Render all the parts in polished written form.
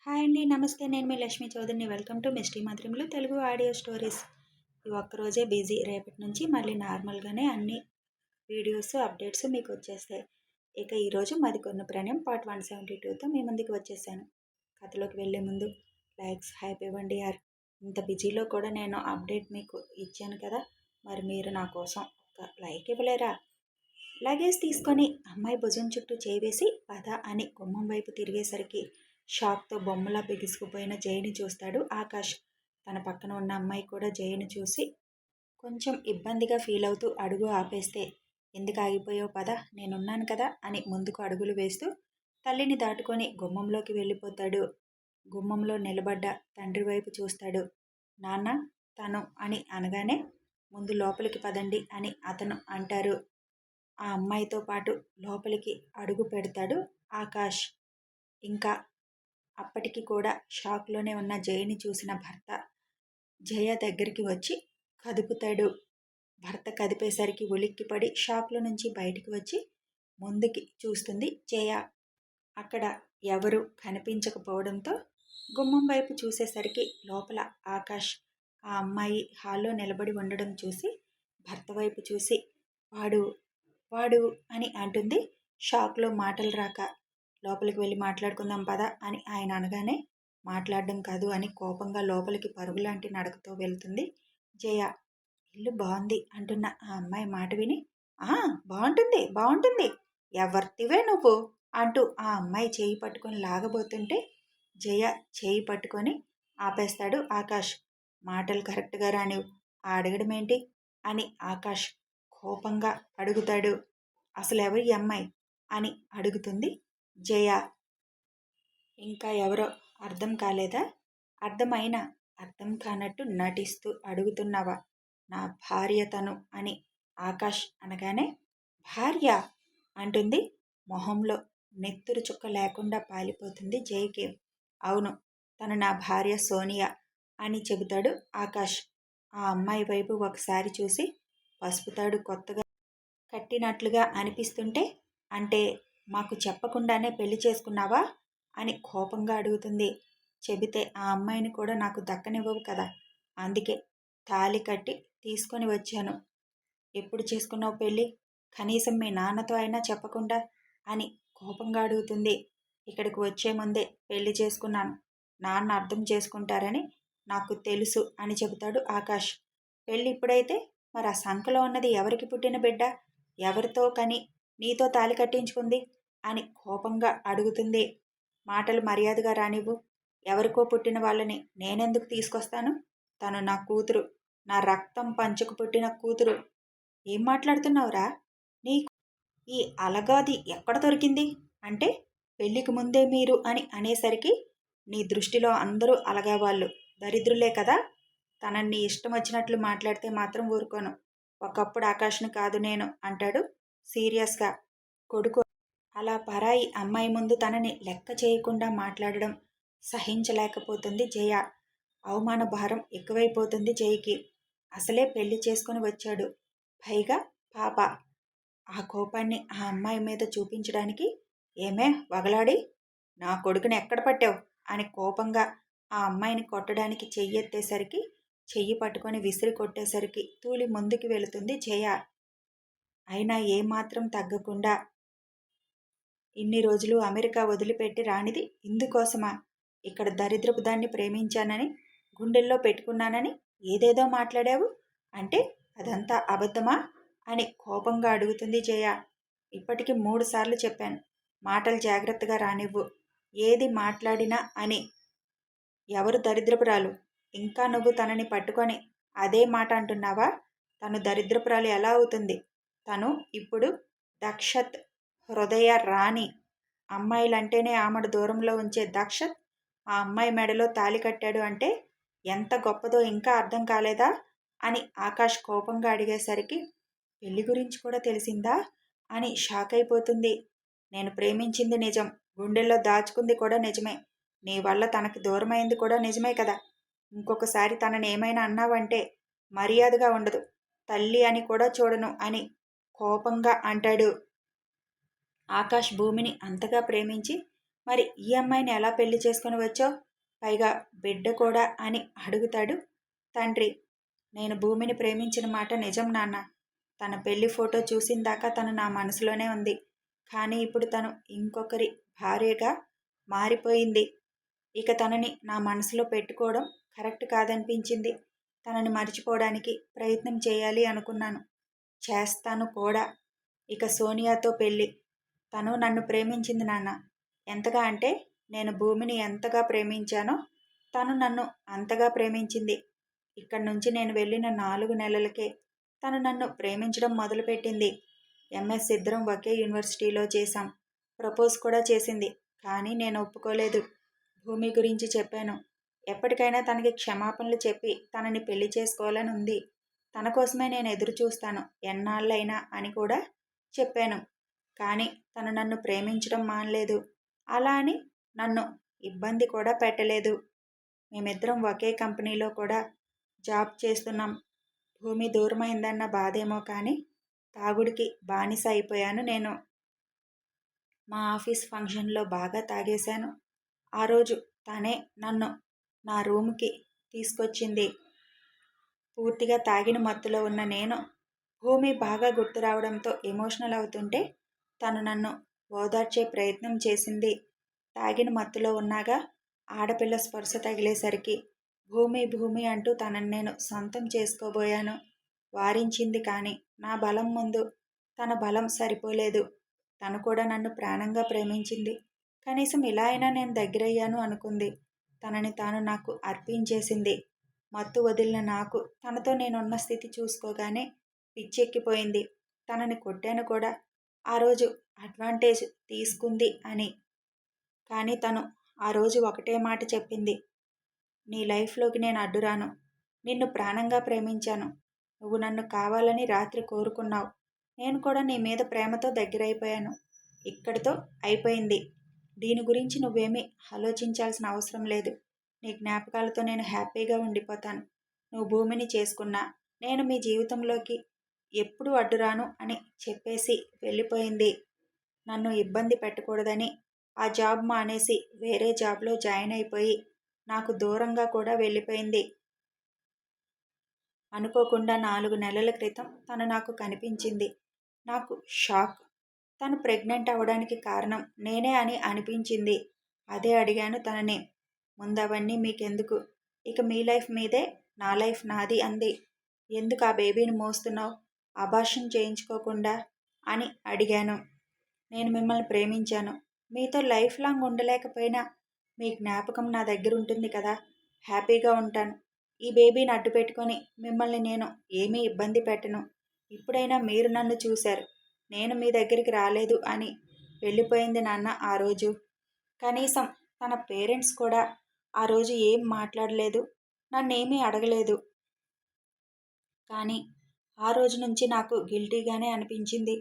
Hi అండి. నమస్తే. నేను మీ లక్ష్మీ చౌదరిని. వెల్కమ్ టు మిస్టీ మధురిమలు తెలుగు ఆడియో స్టోరీస్. ఈ ఒక్కరోజే బిజీ. రేపటి నుంచి మళ్ళీ నార్మల్గానే అన్ని వీడియోస్, అప్డేట్స్ మీకు వచ్చేస్తాయి. ఇక ఈరోజు మరికొన్ని ప్రణయం పార్ట్ 172తో మీ ముందుకు వచ్చేసాను. కథలోకి వెళ్ళే ముందు లైక్స్, హైప్ ఇవ్వండి యార్. ఇంత బిజీలో కూడా నేను అప్డేట్ మీకు ఇచ్చాను కదా, మరి మీరు నా కోసం ఒక లైక్ ఇవ్వలేరా? లగేజ్ తీసుకొని అమ్మాయి భుజం చుట్టూ చేవేసి పద అని గుమ్మం వైపు తిరిగేసరికి షాక్తో బొమ్మలా బిగుసుకుపోయిన జయని చూస్తాడు ఆకాష్. తన పక్కన ఉన్న అమ్మాయి కూడా జయని చూసి కొంచెం ఇబ్బందిగా ఫీల్ అవుతూ అడుగు ఆపేస్తే, ఎందుకు ఆగిపోయావు, పద నేనున్నాను కదా అని ముందుకు అడుగులు వేస్తూ తల్లిని దాటుకొని గుమ్మంలోకి వెళ్ళిపోతాడు. గుమ్మంలో నిలబడ్డ తండ్రి వైపు చూస్తాడు. నాన్న, తను అని అనగానే ముందు లోపలికి పదండి అని అతను అంటారు. ఆ అమ్మాయితో పాటు లోపలికి అడుగు పెడతాడు ఆకాష్. ఇంకా అప్పటికి కూడా షాక్లోనే ఉన్న జయని చూసిన భర్త జయ దగ్గరికి వచ్చి కదుపుతాడు. భర్త కదిపేసరికి ఉలిక్కిపడి షాక్లో నుంచి బయటికి వచ్చి ముందుకి చూస్తుంది జయ. అక్కడ ఎవరు కనిపించకపోవడంతో గుమ్మం వైపు చూసేసరికి లోపల ఆకాష్ ఆ అమ్మాయి హాల్లో నిలబడి ఉండడం చూసి భర్త వైపు చూసి వాడు వాడు అని అంటుంది. షాక్లో మాటలు రాక లోపలికి వెళ్ళి మాట్లాడుకుందాం పద అని ఆయన అనగానే మాట్లాడడం కాదు అని కోపంగా లోపలికి పరుగులాంటి నడకతో వెళ్తుంది జయ. ఇల్లు బాగుంది అంటున్న ఆ అమ్మాయి మాట విని, బాగుంటుంది బాగుంటుంది, ఎవరితివే నువ్వు అంటూ ఆ అమ్మాయి చేయి పట్టుకొని లాగబోతుంటే జయ చేయి పట్టుకొని ఆపేస్తాడు ఆకాష్. మాటలు కరెక్ట్గా రానివ్వు, అడగడం ఏంటి అని ఆకాష్ కోపంగా అడుగుతాడు. అసలు ఎవరి అమ్మాయి అని అడుగుతుంది జయ. ఇంకా ఎవరో అర్థం కాలేదా? అర్థమైనా అర్థం కానట్టు నటిస్తూ అడుగుతున్నావా? నా భార్య తను అని ఆకాష్ అనగానే భార్య అంటుంది. మొహంలో నెత్తురు చుక్క లేకుండా పాలిపోతుంది జయకి. అవును, తను నా భార్య సోనియా అని చెబుతాడు ఆకాష్. ఆ అమ్మాయి వైపు ఒకసారి చూసి పసుపుతాడు కొత్తగా కట్టినట్లుగా అనిపిస్తుంటే, అంటే మాకు చెప్పకుండానే పెళ్లి చేసుకున్నావా అని కోపంగా అడుగుతుంది. చెబితే ఆ అమ్మాయిని కూడా నాకు దక్కనివ్వవు కదా, అందుకే తాళి కట్టి తీసుకొని వచ్చాను. ఎప్పుడు చేసుకున్నావు పెళ్ళి? కనీసం మీ నాన్నతో అయినా చెప్పకుండా అని కోపంగా అడుగుతుంది. ఇక్కడికి వచ్చే ముందే పెళ్లి చేసుకున్నాను, నాన్న అర్థం చేసుకుంటారని నాకు తెలుసు అని చెబుతాడు ఆకాష్. పెళ్ళి ఇప్పుడైతే మరి ఆ సంఖలో ఉన్నది ఎవరికి పుట్టిన బిడ్డ, ఎవరితో కని నీతో తాళి కట్టించుకుంది అని కోపంగా అడుగుతుంది. మాటలు మర్యాదగా రానివ్వు, ఎవరికో పుట్టిన వాళ్ళని నేనెందుకు తీసుకొస్తాను? తను నా కూతురు, నా రక్తం పంచుకు పుట్టిన కూతురు. ఏం మాట్లాడుతున్నావురా? నీకు ఈ అలగాది ఎక్కడ దొరికింది అంటే పెళ్ళికి ముందే మీరు అని అనేసరికి నీ దృష్టిలో అందరూ అలగా వాళ్ళు దరిద్రులే కదా. తనని ఇష్టం వచ్చినట్లు మాట్లాడితే మాత్రం ఊరుకోను. ఒకప్పుడు ఆకాష్ని కాదు నేను అంటాడు సీరియస్గా. కొడుకు అలా పరాయి అమ్మాయి ముందు తనని లెక్క చేయకుండా మాట్లాడడం సహించలేకపోతుంది జయ. అవమాన భారం ఎక్కువైపోతుంది జయకి. అసలే పెళ్లి చేసుకుని వచ్చాడు, పైగా పాప. ఆ కోపాన్ని ఆ అమ్మాయి మీద చూపించడానికి ఏమే వగలాడి నా కొడుకుని ఎక్కడ పట్టావు అని కోపంగా ఆ అమ్మాయిని కొట్టడానికి చెయ్యెత్తేసరికి చెయ్యి పట్టుకొని విసిరి కొట్టేసరికి తూలి ముందుకు వెళుతుంది జయ. అయినా ఏమాత్రం తగ్గకుండా ఇన్ని రోజులు అమెరికా వదిలిపెట్టి రానిది ఇందుకోసమా? ఇక్కడ దరిద్రపు దాన్ని ప్రేమించానని, గుండెల్లో పెట్టుకున్నానని ఏదేదో మాట్లాడావు అంటే అదంతా అబద్ధమా అని కోపంగా అడుగుతుంది జయ. ఇప్పటికి 3 సార్లు చెప్పాను, మాటలు జాగ్రత్తగా రానివ్వు, ఏది మాట్లాడినా అని. ఎవరు దరిద్రపురాలు? ఇంకా నువ్వు తనని పట్టుకొని అదే మాట అంటున్నావా? తను దరిద్రపురాలు ఎలా అవుతుంది? తను ఇప్పుడు దక్షత్ హృదయ రాణి. అమ్మాయిలంటేనే ఆమెడు దూరంలో ఉంచే దక్షత్ ఆ అమ్మాయి మెడలో తాళి కట్టాడు అంటే ఎంత గొప్పదో ఇంకా అర్థం కాలేదా అని ఆకాష్ కోపంగా అడిగేసరికి పెళ్లి గురించి కూడా తెలిసిందా అని షాక్ అయిపోతుంది. నేను ప్రేమించింది నిజం, గుండెల్లో దాచుకుంది కూడా నిజమే. నీ వల్ల తనకి దూరమైంది కూడా నిజమే కదా. ఇంకొకసారి తనని ఏమైనా అన్నావంటే మర్యాదగా ఉండదు, తల్లి అని కూడా చూడను అని కోపంగా అంటాడు. ఆకాష్ భూమిని అంతగా ప్రేమించి మరి ఈ అమ్మాయిని ఎలా పెళ్లి చేసుకొని వచ్చావు, పైగా బిడ్డ కూడా అని అడుగుతాడు తండ్రి. నేను భూమిని ప్రేమించిన మాట నిజం నాన్న. తన పెళ్లి ఫోటో చూసిందాకా తను నా మనసులోనే ఉంది. కానీ ఇప్పుడు తను ఇంకొకరి భార్యగా మారిపోయింది. ఇక తనని నా మనసులో పెట్టుకోవడం కరెక్ట్ కాదనిపించింది. తనని మర్చిపోవడానికి ప్రయత్నం చేయాలి అనుకున్నాను. చేస్తాను కూడా. ఇక సోనియాతో పెళ్ళి. తను నన్ను ప్రేమించింది నాన్న. ఎంతగా అంటే నేను భూమిని ఎంతగా ప్రేమించానో తను నన్ను అంతగా ప్రేమించింది. ఇక్కడి నుంచి నేను వెళ్ళిన 4 నెలలకే తను నన్ను ప్రేమించడం మొదలుపెట్టింది. ఎంఎస్ ఇద్దరం ఒకే యూనివర్సిటీలో చేశాం. ప్రపోజ్ కూడా చేసింది. కానీ నేను ఒప్పుకోలేదు. భూమి గురించి చెప్పాను. ఎప్పటికైనా తనకి క్షమాపణలు చెప్పి తనని పెళ్లి చేసుకోవాలని ఉంది. తన కోసమే నేను ఎదురు చూస్తాను ఎన్నాళ్ళైనా అని కూడా చెప్పాను. కానీ తను నన్ను ప్రేమించడం మానలేదు. అలా అని నన్ను ఇబ్బంది కూడా పెట్టలేదు. మేమిద్దరం ఒకే కంపెనీలో కూడా జాబ్ చేస్తున్నాం. భూమి దూరమైందన్న బాధేమో కానీ తాగుడికి బానిస అయిపోయాను నేను. మా ఆఫీస్ ఫంక్షన్లో బాగా తాగేశాను. ఆ రోజు తనే నన్ను నా రూమ్కి తీసుకొచ్చింది. పూర్తిగా తాగిన మత్తులో ఉన్న నేను భూమి బాగా గుర్తు రావడంతో ఎమోషనల్ అవుతుంటే తను నన్ను ఓదార్చే ప్రయత్నం చేసింది. తాగిన మత్తులో ఉన్నాగా ఆడపిల్ల స్పర్శ తగిలేసరికి భూమి భూమి అంటూ తనని నేను సొంతం చేసుకోబోయాను. వారించింది కానీ నా బలం ముందు తన బలం సరిపోలేదు. తను కూడా నన్ను ప్రాణంగా ప్రేమించింది. కనీసం ఇలా అయినా నేను దగ్గరయ్యాను అనుకుంది. తనని తాను నాకు అర్పించేసింది. మత్తు వదిలిన నాకు తనతో నేనున్న స్థితి చూసుకోగానే పిచ్చెక్కిపోయింది. తనని కొట్టాను కూడా ఆ రోజు అడ్వాంటేజ్ తీసుకుంది అని. కానీ తను ఆ రోజు ఒకటే మాట చెప్పింది. నీ లైఫ్లోకి నేను అడ్డురాను. నిన్ను ప్రాణంగా ప్రేమించాను. నువ్వు నన్ను కావాలని రాత్రి కోరుకున్నావు. నేను కూడా నీ మీద ప్రేమతో దగ్గరైపోయాను. ఇక్కడితో అయిపోయింది. దీని గురించి నువ్వేమీ ఆలోచించాల్సిన అవసరం లేదు. నీ జ్ఞాపకాలతో నేను హ్యాపీగా ఉండిపోతాను. నువ్వు భూమిని చేసుకున్నా నేను మీ జీవితంలోకి ఎప్పుడూ అడ్డురాను అని చెప్పేసి వెళ్ళిపోయింది. నన్ను ఇబ్బంది పెట్టకూడదని ఆ జాబ్ మానేసి వేరే జాబ్లో జాయిన్ అయిపోయి నాకు దూరంగా కూడా వెళ్ళిపోయింది. అనుకోకుండా 4 నెలల క్రితం తను నాకు కనిపించింది. నాకు షాక్. తను ప్రెగ్నెంట్ అవ్వడానికి కారణం నేనే అని అనిపించింది. అదే అడిగాను తనని. ముందవన్నీ మీకెందుకు? ఇక మీ లైఫ్ మీదే, నా లైఫ్ నాది అంది. ఎందుకు ఆ బేబీని మోస్తున్నావు? అబార్షన్ చేయించుకోకుండా అని అడిగాను. నేను మిమ్మల్ని ప్రేమించాను. మీతో లైఫ్ లాంగ్ ఉండలేకపోయినా మీ జ్ఞాపకం నా దగ్గర ఉంటుంది కదా. హ్యాపీగా ఉంటాను. ఈ బేబీని అడ్డు పెట్టుకొని మిమ్మల్ని నేను ఏమీ ఇబ్బంది పెట్టను. ఇప్పుడైనా మీరు నన్ను చూశారు. నేను మీ దగ్గరికి రాలేదు అని వెళ్ళిపోయింది నాన్న ఆ రోజు. కనీసం తన పేరెంట్స్ కూడా ఆ రోజు ఏం మాట్లాడలేదు. నన్నేమీ అడగలేదు. కానీ ఆ రోజు నుంచి నాకు గిల్టీగానే అనిపించింది.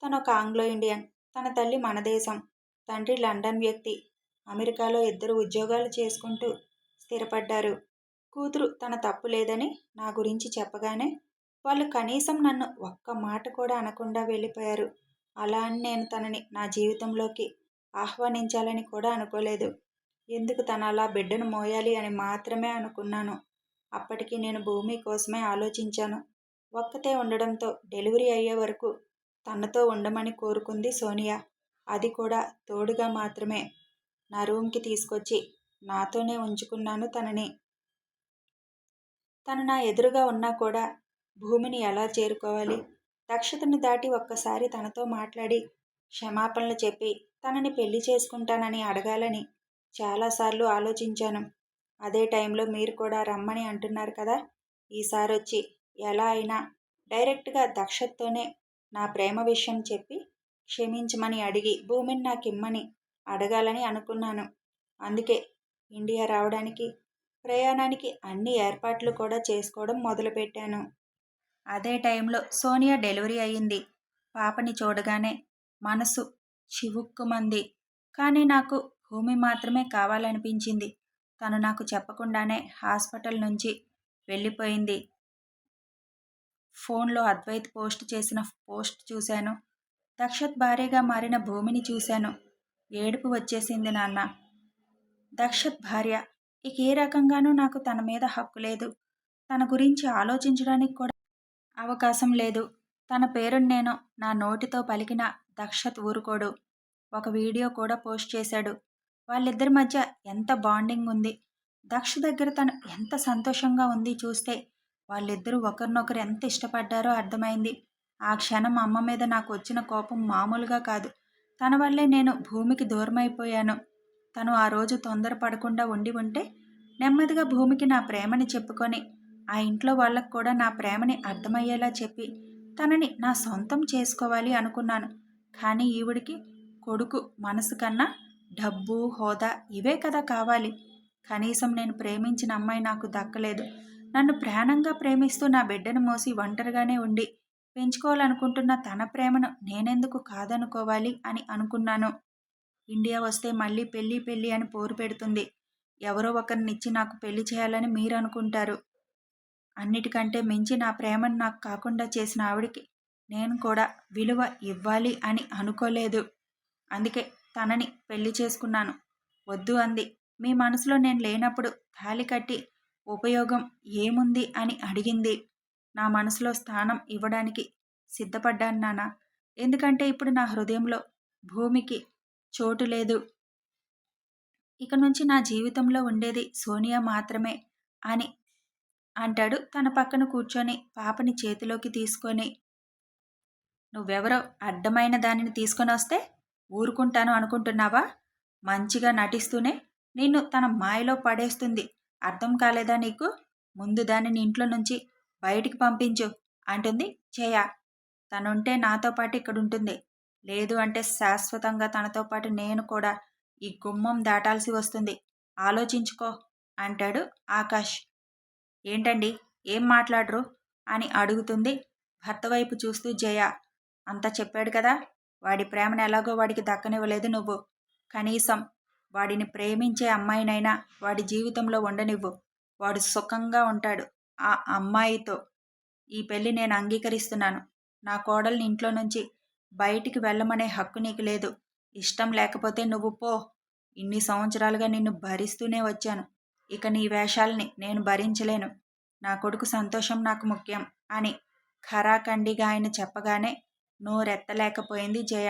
తను ఒక ఆంగ్లో ఇండియన్. తన తల్లి మన దేశం. తండ్రి లండన్ వ్యక్తి. అమెరికాలో ఇద్దరు ఉద్యోగాలు చేసుకుంటూ స్థిరపడ్డారు. కూతురు తన తప్పు లేదని నా గురించి చెప్పగానే వాళ్ళు కనీసం నన్ను ఒక్క మాట కూడా అనకుండా వెళ్ళిపోయారు. అలా అని నేను తనని నా జీవితంలోకి ఆహ్వానించాలని కూడా అనుకోలేదు. ఎందుకు తను అలా బిడ్డను మోయాలి అని మాత్రమే అనుకున్నాను. అప్పటికి నేను భూమి కోసమే ఆలోచించాను. ఒక్కతే ఉండడంతో డెలివరీ అయ్యే వరకు తనతో ఉండమని కోరుకుంది సోనియా. అది కూడా తోడుగా మాత్రమే. నా రూమ్కి తీసుకొచ్చి నాతోనే ఉంచుకున్నాను తనని. తను నా ఎదురుగా ఉన్నా కూడా భూమిని ఎలా చేరుకోవాలి? దక్షతను దాటి ఒక్కసారి తనతో మాట్లాడి క్షమాపణలు చెప్పి తనని పెళ్లి చేసుకుంటానని అడగాలని చాలాసార్లు ఆలోచించాను. అదే టైంలో మీరు కూడా రమ్మని అంటున్నారు కదా. ఈసారొచ్చి ఎలా అయినా డైరెక్ట్గా దక్షతతోనే నా ప్రేమ విషయం చెప్పి క్షమించమని అడిగి భూమిని నాకిమ్మని అడగాలని అనుకున్నాను. అందుకే ఇండియా రావడానికి, ప్రయాణానికి అన్ని ఏర్పాట్లు కూడా చేసుకోవడం మొదలుపెట్టాను. అదే టైంలో సోనియా డెలివరీ అయ్యింది. పాపని చూడగానే మనసు చివుక్కుమంది. కానీ నాకు భూమి మాత్రమే కావాలనిపించింది. తను నాకు చెప్పకుండానే హాస్పిటల్ నుంచి వెళ్ళిపోయింది. ఫోన్లో అద్వైత్ పోస్ట్ చేసిన పోస్ట్ చూశాను. దక్షత్ భార్యగా మారిన భూమిని చూశాను. ఏడుపు వచ్చేసింది నాన్న. దక్షత్ భార్య. ఇక ఏ రకంగానూ నాకు తన మీద హక్కు లేదు. తన గురించి ఆలోచించడానికి కూడా అవకాశం లేదు. తన పేరును నేను నా నోటితో పలికిన దక్షత్ ఊరుకోడు. ఒక వీడియో కూడా పోస్ట్ చేశాడు. వాళ్ళిద్దరి మధ్య ఎంత బాండింగ్ ఉంది. దక్ష దగ్గర తను ఎంత సంతోషంగా ఉంది చూస్తే. వాళ్ళిద్దరూ ఒకరినొకరు ఎంత ఇష్టపడ్డారో అర్థమైంది. ఆ క్షణం అమ్మ మీద నాకు వచ్చిన కోపం మామూలుగా కాదు. తన వల్లే నేను భూమికి దూరమైపోయాను. తను ఆ రోజు తొందరపడకుండా ఉండి ఉంటే నెమ్మదిగా భూమికి నా ప్రేమని చెప్పుకొని ఆ ఇంట్లో వాళ్ళకు కూడా నా ప్రేమని అర్థమయ్యేలా చెప్పి తనని నా సొంతం చేసుకోవాలి అనుకున్నాను. కానీ ఈవిడికి కొడుకు మనసు కన్నా డబ్బు, హోదా ఇవే కదా కావాలి. కనీసం నేను ప్రేమించిన అమ్మాయి నాకు దక్కలేదు. నన్ను ప్రాణంగా ప్రేమిస్తూ నా బిడ్డను మోసి ఒంటరిగానే ఉండి పెంచుకోవాలనుకుంటున్న తన ప్రేమను నేనెందుకు కాదనుకోవాలి అని అనుకున్నాను. ఇండియా వస్తే మళ్ళీ పెళ్ళి పెళ్ళి అని పోరు పెడుతుంది. ఎవరో ఒకరినిచ్చి నాకు పెళ్లి చేయాలని మీరు అనుకుంటారు. అన్నిటికంటే మించి నా ప్రేమను నాకు కాకుండా చేసిన ఆవిడికి నేను కూడా విలువ ఇవ్వాలి అని అనుకోలేదు. అందుకే తనని పెళ్లి చేసుకున్నాను. వద్దు అంది. మీ మనసులో నేను లేనప్పుడు తాళి కట్టి ఉపయోగం ఏముంది అని అడిగింది. నా మనసులో స్థానం ఇవ్వడానికి సిద్ధపడ్డాను నాన్న. ఎందుకంటే ఇప్పుడు నా హృదయంలో భూమికి చోటు లేదు. ఇక నుంచి నా జీవితంలో ఉండేది సోనియా మాత్రమే అని అంటాడు తన పక్కన కూర్చొని పాపని చేతిలోకి తీసుకొని. నువ్వెవరో అడ్డమైన దానిని తీసుకొని వస్తే ఊరుకుంటాను అనుకుంటున్నావా? మంచిగా నటిస్తూనే నిన్ను తన మాయలో పడేస్తుంది. అర్థం కాలేదా నీకు? ముందు దానిని ఇంట్లో నుంచి బయటికి పంపించు అంటుంది జయ. తనుంటే నాతో పాటు ఇక్కడుంటుంది. లేదు అంటే శాశ్వతంగా తనతో పాటు నేను కూడా ఈ గుమ్మం దాటాల్సి వస్తుంది. ఆలోచించుకో అంటాడు ఆకాష్. ఏంటండి ఏం మాట్లాడరు అని అడుగుతుంది భర్త వైపు చూస్తూ జయ. అంతా చెప్పాడు కదా, వాడి ప్రేమను ఎలాగో వాడికి దక్కనివ్వలేదు నువ్వు. కనీసం వాడిని ప్రేమించే అమ్మాయినైనా వాడి జీవితంలో ఉండనివ్వు. వాడు సుఖంగా ఉంటాడు ఆ అమ్మాయితో. ఈ పెళ్లి నేను అంగీకరిస్తున్నాను. నా కోడల్ని ఇంట్లో నుంచి బయటికి వెళ్ళమనే హక్కు నీకు లేదు. ఇష్టం లేకపోతే నువ్వు పో. ఇన్ని సంవత్సరాలుగా నిన్ను భరిస్తూనే వచ్చాను. ఇక నీ వేషాలని నేను భరించలేను. నా కొడుకు సంతోషం నాకు ముఖ్యం అని ఖరాఖండిగా ఆయన చెప్పగానే నోరెత్తలేకపోయింది జయ.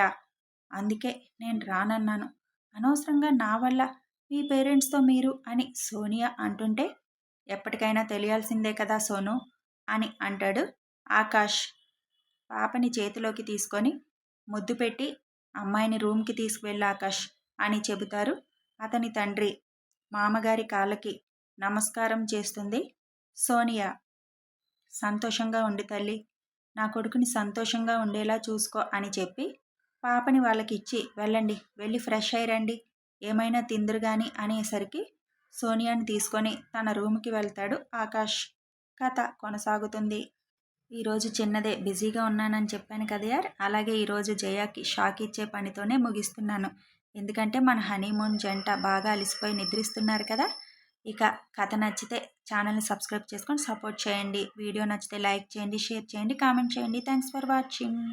అందుకే నేను రానన్నాను. అనవసరంగా నా వల్ల మీ పేరెంట్స్తో మీరు అని సోనియా అంటుంటే ఎప్పటికైనా తెలియాల్సిందే కదా సోను అని అంటాడు ఆకాష్. పాపని చేతిలోకి తీసుకొని ముద్దు పెట్టి అమ్మాయిని రూమ్కి తీసుకువెళ్ళు ఆకాష్ అని చెబుతారు అతని తండ్రి. మామగారి కాళ్ళకి నమస్కారం చేస్తుంది సోనియా. సంతోషంగా ఉండి తల్లి, నా కొడుకుని సంతోషంగా ఉండేలా చూసుకో అని చెప్పి పాపని వాళ్ళకి ఇచ్చి వెళ్ళండి, వెళ్ళి ఫ్రెష్ అయ్యి రండి, ఏమైనా తిందురు గాని అనేసరికి సోనియాని తీసుకొని తన రూమ్కి వెళ్తాడు ఆకాష్. కథ కొనసాగుతుంది. ఈరోజు చిన్నదే బిజీగా ఉన్నానని చెప్పాను కదా యార్. అలాగే ఈరోజు జయాకి షాక్ ఇచ్చే పనితోనే ముగిస్తున్నాను. ఎందుకంటే మన హనీమూన్ జంట బాగా అలిసిపోయి నిద్రిస్తున్నారు కదా. ఇక కథ నచ్చితే ఛానల్ని సబ్స్క్రైబ్ చేసుకొని సపోర్ట్ చేయండి. వీడియో నచ్చితే లైక్ చేయండి, షేర్ చేయండి, కామెంట్ చేయండి. Thanks for watching.